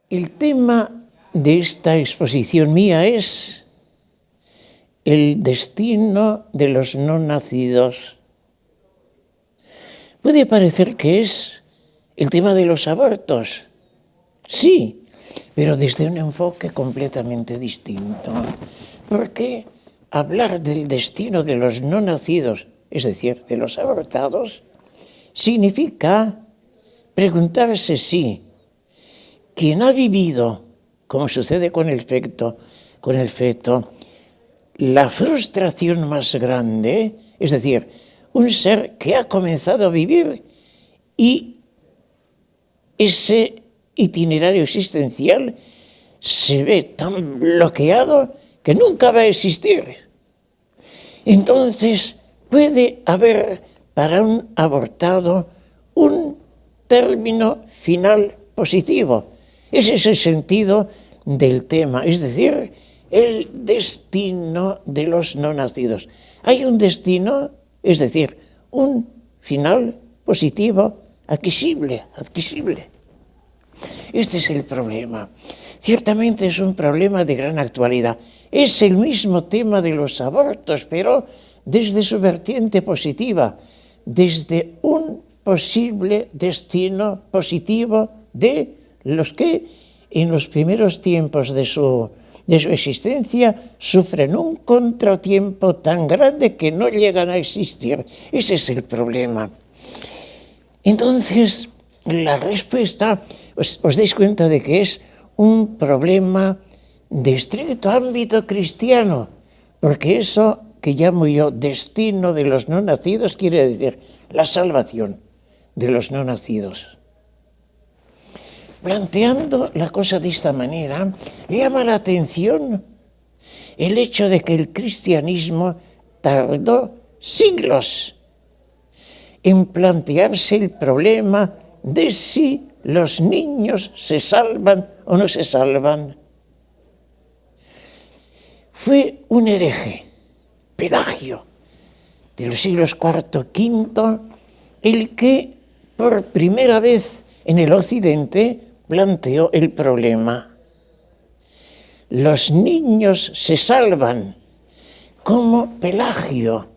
El tema de esta exposición mía es el destino de los no nacidos. Puede parecer que es el tema de los abortos, sí, pero desde un enfoque completamente distinto. Porque hablar del destino de los no nacidos, es decir, de los abortados, significa preguntarse si quien ha vivido, como sucede con el feto, la frustración más grande, es decir, un ser que ha comenzado a vivir y ese itinerario existencial se ve tan bloqueado que nunca va a existir. Entonces puede haber para un abortado un término final positivo. Ese es el sentido del tema, es decir, el destino de los no nacidos. Hay un destino, es decir, un final positivo adquisible. Este es el problema. Ciertamente es un problema de gran actualidad. Es el mismo tema de los abortos, pero desde su vertiente positiva, desde un posible destino positivo de los que en los primeros tiempos de su existencia sufren un contratiempo tan grande que no llegan a existir. Ese es el problema. Entonces, la respuesta, os dais cuenta de que es un problema de estricto ámbito cristiano, porque eso que llamo yo destino de los no nacidos quiere decir la salvación de los no nacidos. Planteando la cosa de esta manera, llama la atención el hecho de que el cristianismo tardó siglos en plantearse el problema de si los niños se salvan o no se salvan. Fue un hereje, Pelagio, de los siglos IV, V, el que por primera vez en el occidente planteó el problema. Los niños se salvan. Como Pelagio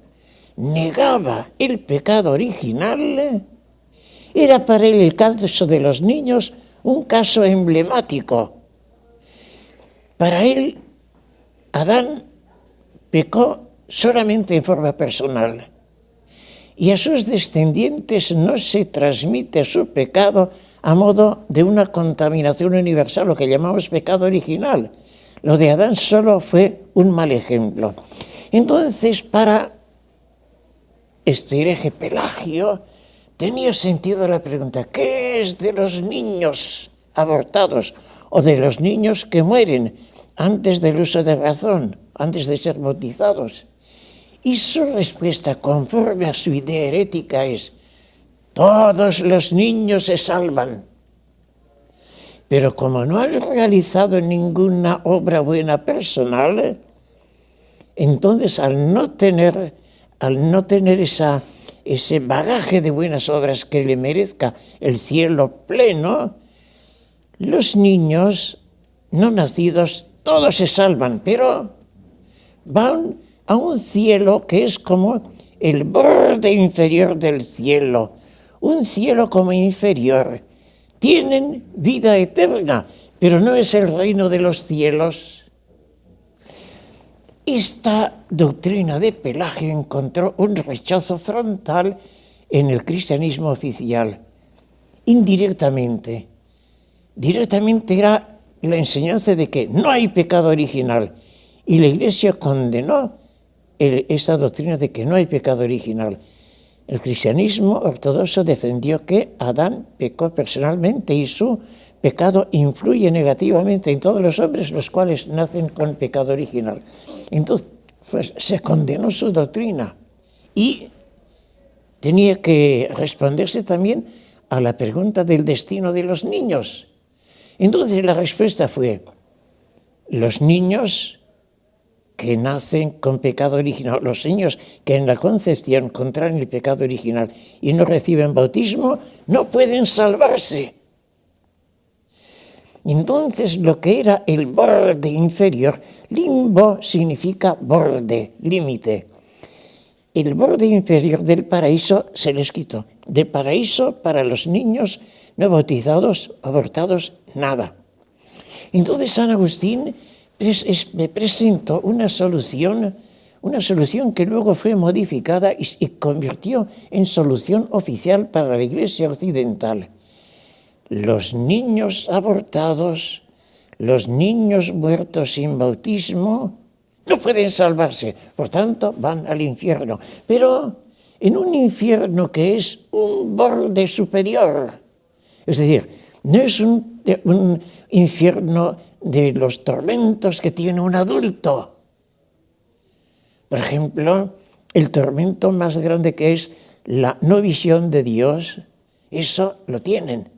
negaba el pecado original, era para él el caso de los niños un caso emblemático. Para él, Adán pecó solamente en forma personal y a sus descendientes no se transmite su pecado a modo de una contaminación universal, lo que llamamos pecado original. Lo de Adán solo fue un mal ejemplo. Entonces, para este hereje Pelagio, tenía sentido la pregunta: ¿qué es de los niños abortados o de los niños que mueren antes del uso de razón, antes de ser bautizados? Y su respuesta, conforme a su idea herética, es: todos los niños se salvan. Pero como no han realizado ninguna obra buena personal, entonces al no tener ese bagaje de buenas obras que le merezca el cielo pleno, los niños no nacidos todos se salvan, pero van a un cielo que es como el borde inferior del cielo, un cielo como inferior. Tienen vida eterna, pero no es el reino de los cielos. Esta doctrina de Pelagio encontró un rechazo frontal en el cristianismo oficial. Indirectamente. Directamente era la enseñanza de que no hay pecado original. Y la Iglesia condenó esta doctrina de que no hay pecado original. El cristianismo ortodoxo defendió que Adán pecó personalmente y su pecado influye negativamente en todos los hombres, los cuales nacen con pecado original. Entonces, se condenó su doctrina y tenía que responderse también a la pregunta del destino de los niños. Entonces, la respuesta fue: los niños que nacen con pecado original, los niños que en la concepción contraen el pecado original y no reciben bautismo, no pueden salvarse. Entonces, lo que era el borde inferior, limbo significa borde, límite. El borde inferior del paraíso se les quitó. De paraíso para los niños no bautizados, abortados, nada. Entonces San Agustín me presentó una solución que luego fue modificada y convirtió en solución oficial para la Iglesia occidental. Los niños abortados, los niños muertos sin bautismo, no pueden salvarse, por tanto van al infierno, pero en un infierno que es un borde superior. Es decir, no es un infierno de los tormentos que tiene un adulto. Por ejemplo, el tormento más grande que es la no visión de Dios, eso lo tienen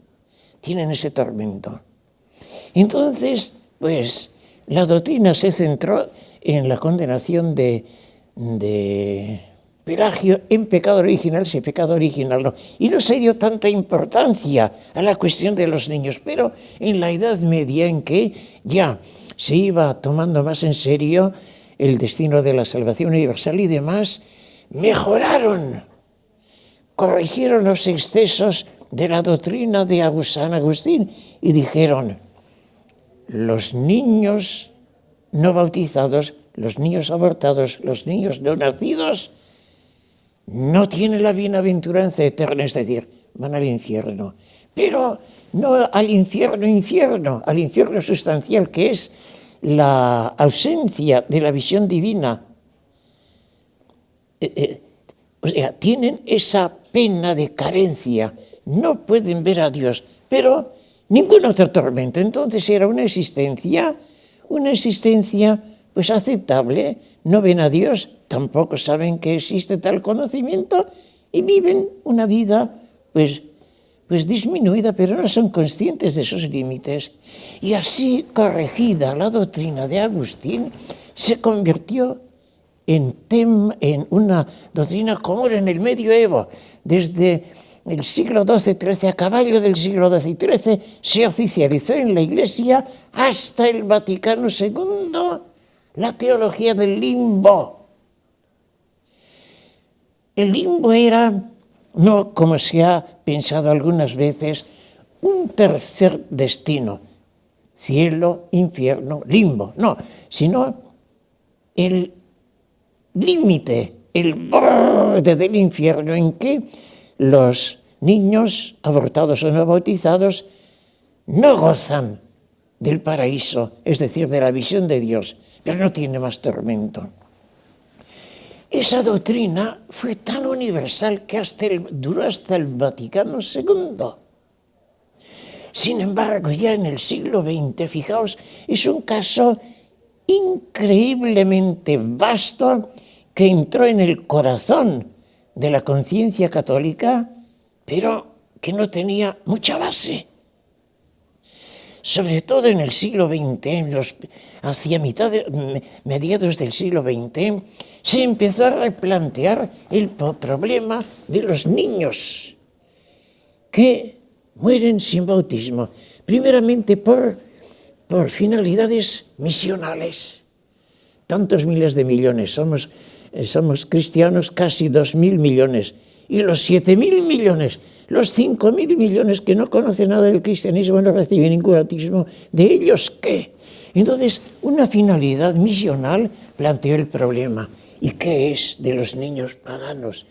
ese tormento. Entonces, pues, la doctrina se centró en la condenación de Pelagio en pecado original, si pecado original no. Y no se dio tanta importancia a la cuestión de los niños, pero en la Edad Media, en que ya se iba tomando más en serio el destino de la salvación universal y demás, mejoraron, corrigieron los excesos de la doctrina de San Agustín y dijeron: los niños no bautizados, los niños abortados, los niños no nacidos, no tienen la bienaventuranza eterna, es decir, van al infierno. Pero no al infierno, al infierno sustancial, que es la ausencia de la visión divina. O sea, tienen esa pena de carencia, no pueden ver a Dios, pero ningún otro tormento. Entonces era una existencia pues aceptable, no ven a Dios, tampoco saben que existe tal conocimiento y viven una vida pues disminuida, pero no son conscientes de sus límites. Y así corregida la doctrina de Agustín, se convirtió en una doctrina común en el medioevo. Desde el siglo XII-XIII, a caballo del siglo XII y XIII, se oficializó en la Iglesia hasta el Vaticano II la teología del limbo. El limbo era, no como se ha pensado algunas veces, un tercer destino, cielo, infierno, limbo, no, sino el límite, el borde del infierno en que los niños abortados o no bautizados no gozan del paraíso, es decir, de la visión de Dios, pero no tiene más tormento. Esa doctrina fue tan universal que duró hasta el Vaticano II. Sin embargo, ya en el siglo XX, fijaos, es un caso increíblemente vasto que entró en el corazón de la conciencia católica, pero que no tenía mucha base. Sobre todo en el siglo XX, hacia mediados del siglo XX, se empezó a replantear el problema de los niños que mueren sin bautismo, primeramente por finalidades misionales. Tantos miles de millones, somos cristianos casi 2.000 millones, y los 7.000 millones, los 5.000 millones que no conocen nada del cristianismo, no reciben ningún bautismo, ¿de ellos qué? Entonces, una finalidad misional planteó el problema. ¿Y qué es de los niños paganos?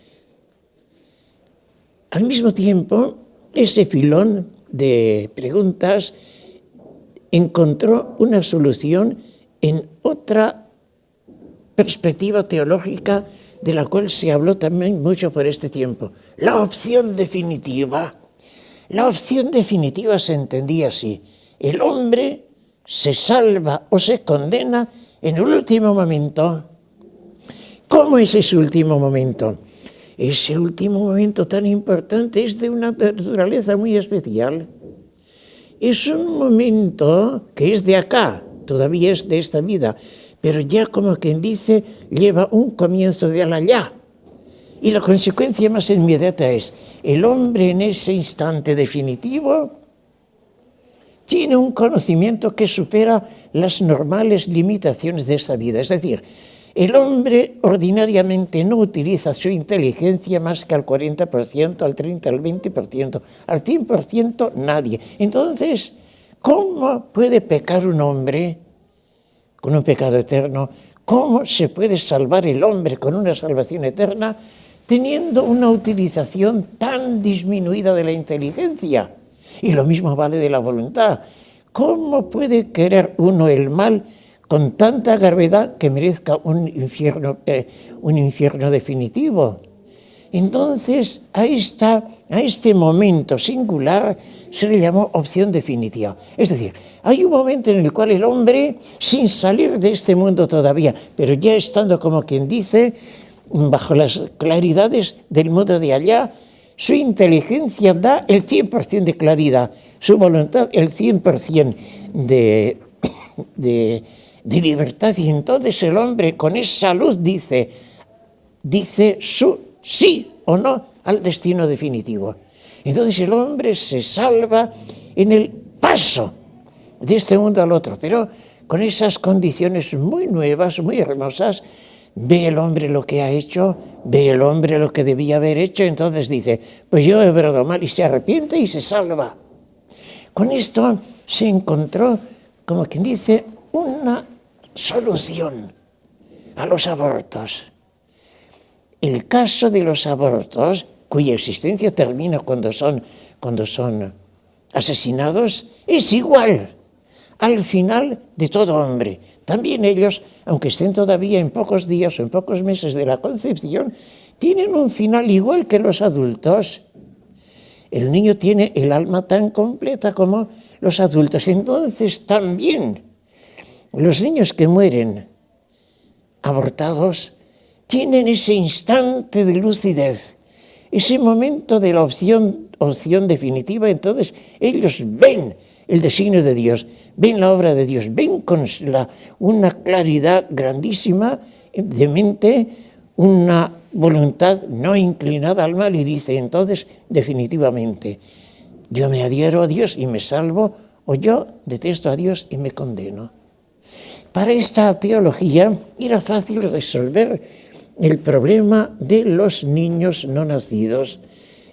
Al mismo tiempo, ese filón de preguntas encontró una solución en otra perspectiva teológica de la cual se habló también mucho por este tiempo. La opción definitiva. La opción definitiva se entendía así: el hombre se salva o se condena en el último momento. ¿Cómo es ese último momento? Ese último momento tan importante es de una naturaleza muy especial. Es un momento que es de acá, todavía es de esta vida, pero ya, como quien dice, lleva un comienzo de allá. Y la consecuencia más inmediata es: el hombre en ese instante definitivo tiene un conocimiento que supera las normales limitaciones de esa vida. Es decir, el hombre ordinariamente no utiliza su inteligencia más que al 40%, al 30%, al 20%, al 100% nadie. Entonces, ¿cómo puede pecar un hombre con un pecado eterno? ¿Cómo se puede salvar el hombre con una salvación eterna teniendo una utilización tan disminuida de la inteligencia? Y lo mismo vale de la voluntad. ¿Cómo puede querer uno el mal con tanta gravedad que merezca un infierno definitivo? Entonces, a este momento singular se le llamó opción definitiva. Es decir, hay un momento en el cual el hombre, sin salir de este mundo todavía, pero ya estando, como quien dice, bajo las claridades del mundo de allá, su inteligencia da el 100% de claridad, su voluntad el 100% de libertad. Y entonces el hombre con esa luz dice su sí o no al destino definitivo. Entonces el hombre se salva en el paso de este mundo al otro, pero con esas condiciones muy nuevas, muy hermosas. Ve el hombre lo que ha hecho, ve el hombre lo que debía haber hecho, entonces dice, pues yo he obrado mal, y se arrepiente y se salva. Con esto se encontró, como quien dice, una solución a los abortos. El caso de los abortos, cuya existencia termina cuando son asesinados, es igual al final de todo hombre. También ellos, aunque estén todavía en pocos días o en pocos meses de la concepción, tienen un final igual que los adultos. El niño tiene el alma tan completa como los adultos. Entonces también los niños que mueren abortados tienen ese instante de lucidez, ese momento de la opción definitiva. Entonces ellos ven el designio de Dios, ven la obra de Dios, ven con una claridad grandísima de mente, una voluntad no inclinada al mal, y dice entonces definitivamente, yo me adhiero a Dios y me salvo, o yo detesto a Dios y me condeno. Para esta teología era fácil resolver el problema de los niños no nacidos,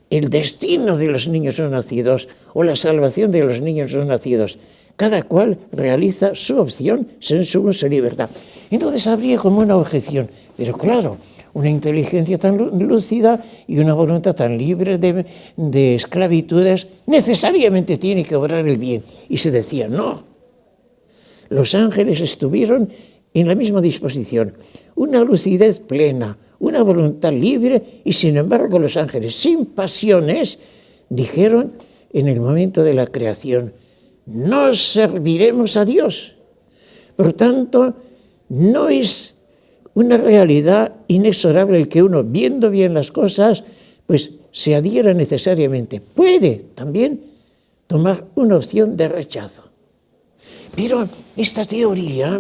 el destino de los niños no nacidos o la salvación de los niños no nacidos. Cada cual realiza su opción según su libertad. Entonces habría como una objeción, pero claro, una inteligencia tan lúcida y una voluntad tan libre de esclavitudes necesariamente tiene que obrar el bien. Y se decía, no, los ángeles estuvieron en la misma disposición, una lucidez plena, una voluntad libre, y sin embargo los ángeles, sin pasiones, dijeron en el momento de la creación, no serviremos a Dios. Por tanto, no es una realidad inexorable el que uno, viendo bien las cosas, pues se adhiera necesariamente. Puede también tomar una opción de rechazo. Pero esta teoría,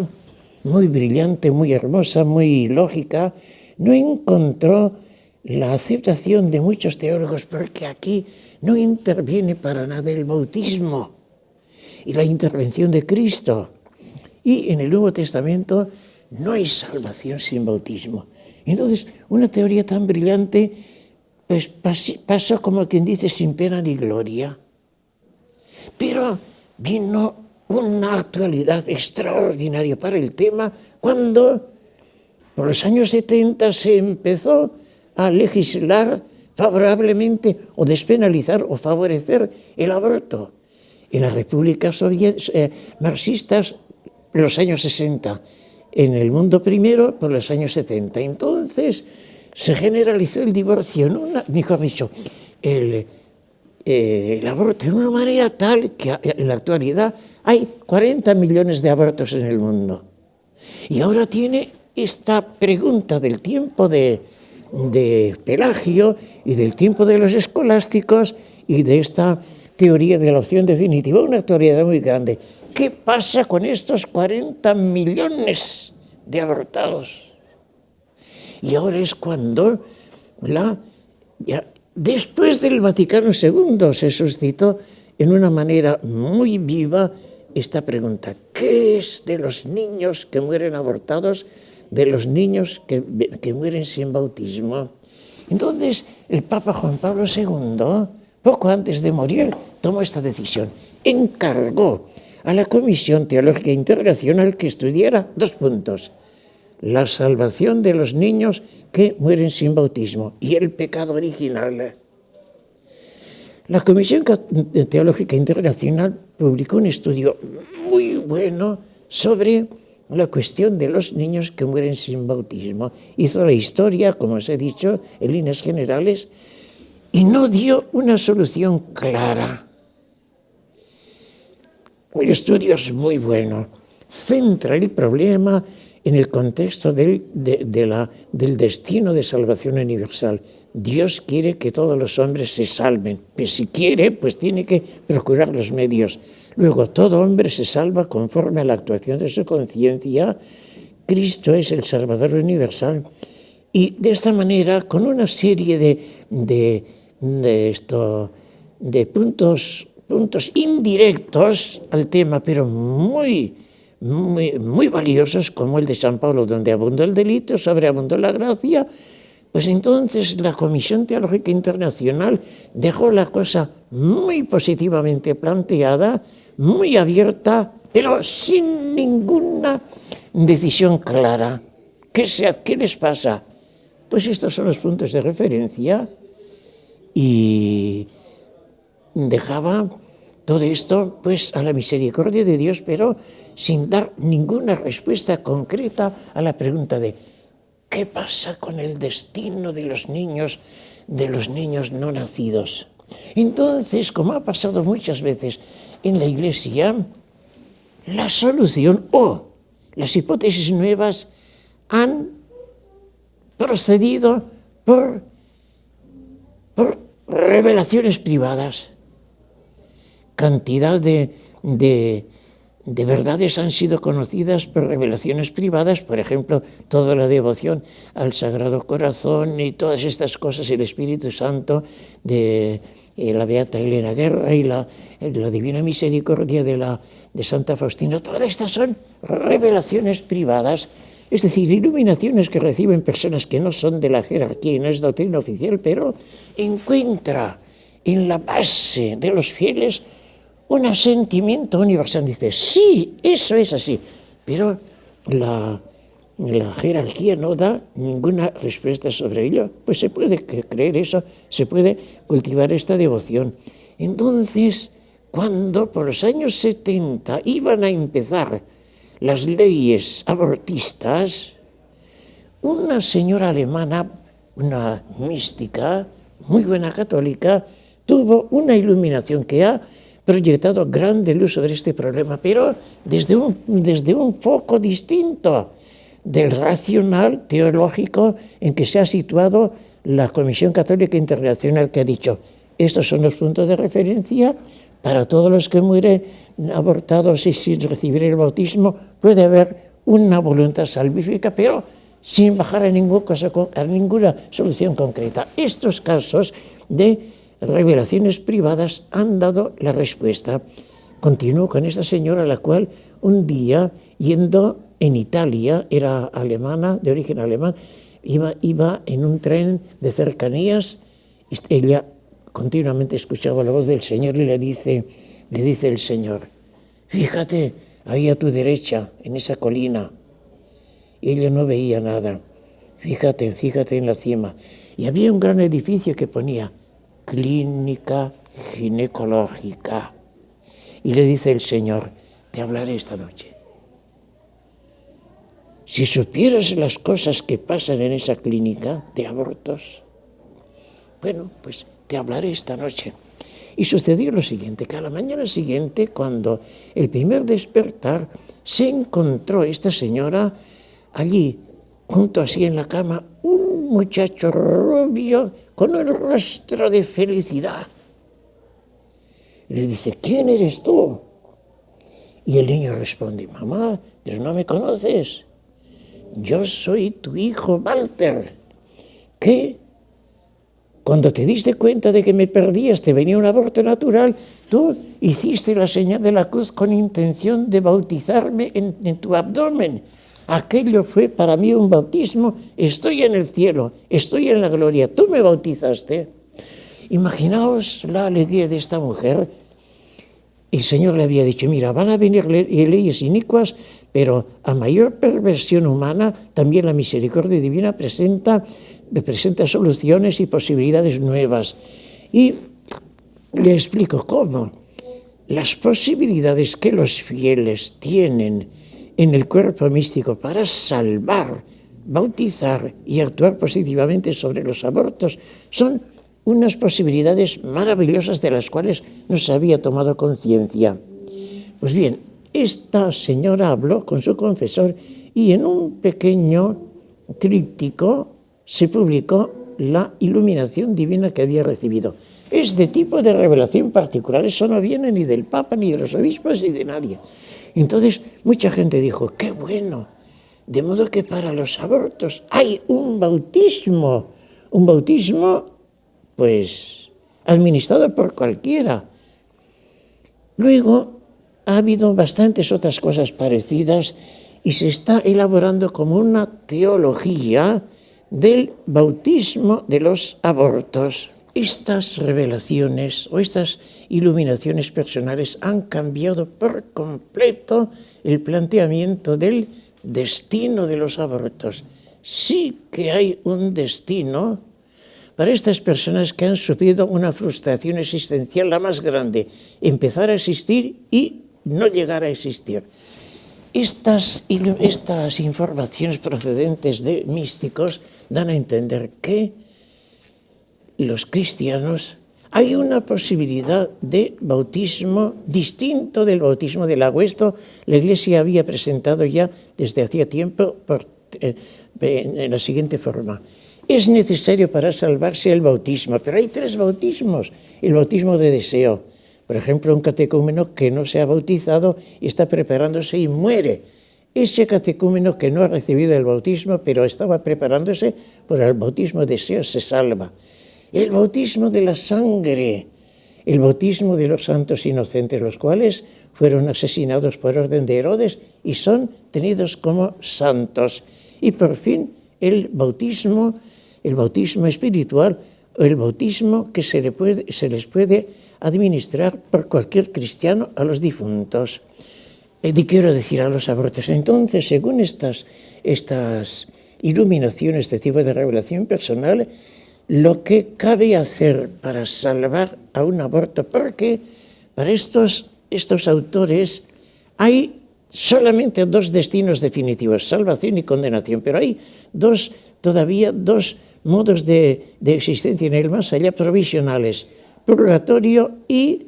muy brillante, muy hermosa, muy lógica, no encontró la aceptación de muchos teólogos, porque aquí no interviene para nada el bautismo y la intervención de Cristo. Y en el Nuevo Testamento no hay salvación sin bautismo. Entonces, una teoría tan brillante pues pasó, como quien dice, sin pena ni gloria. Pero vino una actualidad extraordinaria para el tema cuando por los años 70 se empezó a legislar favorablemente o despenalizar o favorecer el aborto. En las repúblicas marxistas, en los años 60, en el mundo primero, por los años 70. Entonces se generalizó el divorcio, mejor dicho, el aborto de una manera tal que en la actualidad hay 40 millones de abortos en el mundo. Y ahora tiene esta pregunta del tiempo de Pelagio y del tiempo de los escolásticos y de esta teoría de la opción definitiva, una actualidad muy grande. ¿Qué pasa con estos 40 millones de abortados? Y ahora es cuando después del Vaticano II se suscitó en una manera muy viva esta pregunta: ¿qué es de los niños que mueren abortados, de los niños que mueren sin bautismo? Entonces, el Papa Juan Pablo II, poco antes de morir, tomó esta decisión. Encargó a la Comisión Teológica Internacional que estudiara 2 puntos: la salvación de los niños que mueren sin bautismo y el pecado original. La Comisión Teológica Internacional publicó un estudio muy bueno sobre la cuestión de los niños que mueren sin bautismo. Hizo la historia, como os he dicho, en líneas generales, y no dio una solución clara. El estudio es muy bueno. Centra el problema en el contexto del destino de salvación universal. Dios quiere que todos los hombres se salven, pero si quiere, pues tiene que procurar los medios. Luego, todo hombre se salva conforme a la actuación de su conciencia. Cristo es el Salvador universal. Y de esta manera, con una serie de puntos indirectos al tema, pero muy valiosos, como el de San Pablo, donde abundó el delito, sobreabundó la gracia, pues entonces la Comisión Teológica Internacional dejó la cosa muy positivamente planteada, muy abierta, pero sin ninguna decisión clara. ¿Qué les pasa? Pues estos son los puntos de referencia, y dejaba todo esto pues a la misericordia de Dios, pero sin dar ninguna respuesta concreta a la pregunta de ¿qué pasa con el destino de los niños no nacidos? Entonces, como ha pasado muchas veces en la Iglesia, la solución o las hipótesis nuevas han procedido por revelaciones privadas. Cantidad de verdades han sido conocidas por revelaciones privadas, por ejemplo, toda la devoción al Sagrado Corazón y todas estas cosas, el Espíritu Santo de la Beata Elena Guerra y la Divina Misericordia de Santa Faustina. Todas estas son revelaciones privadas, es decir, iluminaciones que reciben personas que no son de la jerarquía y no es doctrina oficial, pero encuentra en la base de los fieles un asentimiento universal. Dice, sí, eso es así, pero la jerarquía no da ninguna respuesta sobre ello. Pues se puede creer eso, se puede cultivar esta devoción. Entonces, cuando por los años 70 iban a empezar las leyes abortistas, una señora alemana, una mística, muy buena católica, tuvo una iluminación que ha proyectado grande luz sobre este problema, pero desde un foco distinto del racional teológico en que se ha situado la Comisión Católica Internacional, que ha dicho, estos son los puntos de referencia para todos los que mueren abortados y sin recibir el bautismo. Puede haber una voluntad salvífica, pero sin bajar a ninguna solución concreta. Estos casos de revelaciones privadas han dado la respuesta. Continúo con esta señora, la cual un día, yendo en Italia, era alemana, de origen alemán, iba en un tren de cercanías, ella continuamente escuchaba la voz del Señor y le dice el Señor, fíjate, ahí a tu derecha, en esa colina. Y ella no veía nada. Fíjate en la cima. Y había un gran edificio que ponía Clínica Ginecológica. Y le dice el Señor, te hablaré esta noche. Si supieras las cosas que pasan en esa clínica de abortos, bueno, pues te hablaré esta noche. Y sucedió lo siguiente, que a la mañana siguiente, cuando el primer despertar, se encontró esta señora allí, junto así en la cama, un muchacho rubio con un rostro de felicidad. Y le dice, ¿quién eres tú? Y el niño responde, mamá, pero no me conoces. Yo soy tu hijo Walter, que Cuando te diste cuenta de que me perdías, te venía un aborto natural, tú hiciste la señal de la cruz con intención de bautizarme en tu abdomen. Aquello fue para mí un bautismo. Estoy en el cielo, estoy en la gloria. Tú me bautizaste. Imaginaos la alegría de esta mujer. El Señor le había dicho, mira, van a venir leyes inicuas, pero a mayor perversión humana, también la misericordia divina presenta soluciones y posibilidades nuevas. Y le explico cómo. Las posibilidades que los fieles tienen en el cuerpo místico para salvar, bautizar y actuar positivamente sobre los abortos son unas posibilidades maravillosas de las cuales no se había tomado conciencia. Pues bien, esta señora habló con su confesor y en un pequeño tríptico se publicó la iluminación divina que había recibido. Es de tipo de revelación particular, eso no viene ni del Papa, ni de los obispos, ni de nadie. Entonces, mucha gente dijo, ¡qué bueno! De modo que para los abortos hay un bautismo, pues, administrado por cualquiera. Luego, ha habido bastantes otras cosas parecidas y se está elaborando como una teología del bautismo de los abortos. Estas revelaciones o estas iluminaciones personales han cambiado por completo el planteamiento del destino de los abortos. Sí que hay un destino para estas personas que han sufrido una frustración existencial la más grande, empezar a existir y no llegar a existir. Estas informaciones procedentes de místicos dan a entender que los cristianos hay una posibilidad de bautismo distinto del bautismo del agua. Esto la Iglesia había presentado ya desde hacía tiempo en la siguiente forma. Es necesario para salvarse el bautismo, pero hay 3 bautismos. El bautismo de deseo. Por ejemplo, un catecúmeno que no se ha bautizado y está preparándose y muere. Ese catecúmeno que no ha recibido el bautismo, pero estaba preparándose por el bautismo de deseo, se salva. El bautismo de la sangre, el bautismo de los santos inocentes, los cuales fueron asesinados por orden de Herodes y son tenidos como santos. Y por fin el bautismo espiritual, o el bautismo que se les puede administrar por cualquier cristiano a los difuntos. Quiero decir, a los abortos. Entonces, según estas iluminaciones de tipo de revelación personal, lo que cabe hacer para salvar a un aborto, porque para estos autores hay solamente 2 destinos definitivos, salvación y condenación, pero hay todavía dos modos de existencia en el más allá provisionales, purgatorio y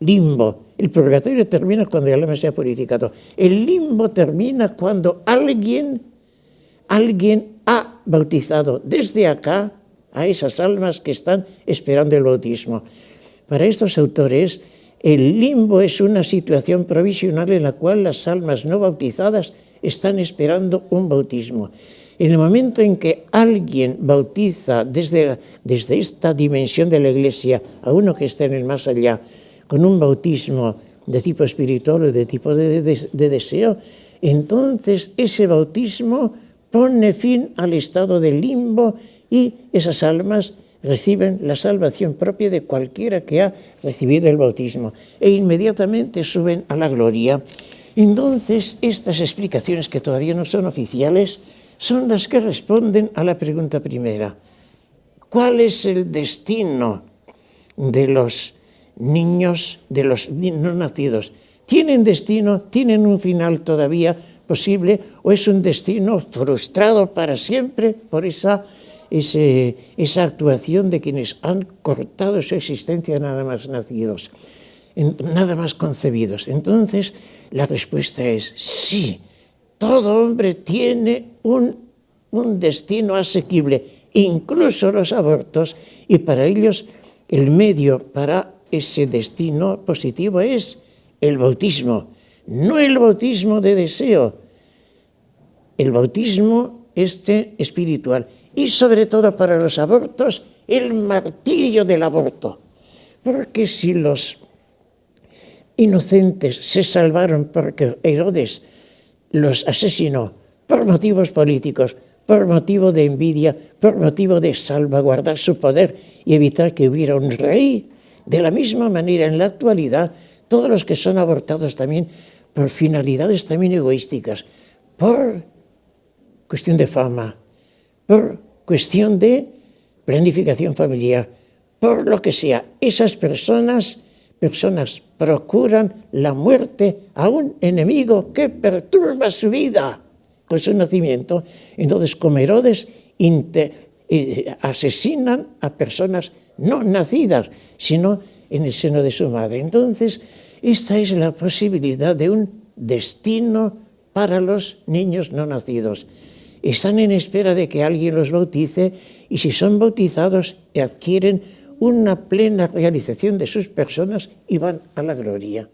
limbo. El purgatorio termina cuando el alma se ha purificado. El limbo termina cuando alguien ha bautizado desde acá a esas almas que están esperando el bautismo. Para estos autores, el limbo es una situación provisional en la cual las almas no bautizadas están esperando un bautismo. En el momento en que alguien bautiza desde esta dimensión de la Iglesia a uno que está en el más allá, con un bautismo de tipo espiritual o de tipo de deseo, entonces ese bautismo pone fin al estado del limbo y esas almas reciben la salvación propia de cualquiera que ha recibido el bautismo e inmediatamente suben a la gloria. Entonces, estas explicaciones, que todavía no son oficiales, son las que responden a la pregunta primera. ¿Cuál es el destino de los niños, de los no nacidos? ¿Tienen destino? ¿Tienen un final todavía posible? ¿O es un destino frustrado para siempre por esa actuación de quienes han cortado su existencia nada más nacidos, nada más concebidos? Entonces, la respuesta es sí. Todo hombre tiene un destino asequible, incluso los abortos, y para ellos el medio para ese destino positivo es el bautismo, no el bautismo de deseo, el bautismo espiritual, y sobre todo para los abortos el martirio del aborto. Porque si los inocentes se salvaron porque Herodes los asesinó por motivos políticos, por motivo de envidia, por motivo de salvaguardar su poder y evitar que hubiera un rey, de la misma manera en la actualidad, todos los que son abortados también por finalidades también egoísticas, por cuestión de fama, por cuestión de planificación familiar, por lo que sea, esas personas procuran la muerte a un enemigo que perturba su vida con su nacimiento. Entonces, como Herodes, asesinan a personas no nacidas, sino en el seno de su madre. Entonces, esta es la posibilidad de un destino para los niños no nacidos. Están en espera de que alguien los bautice y si son bautizados adquieren una plena realización de sus personas y van a la gloria.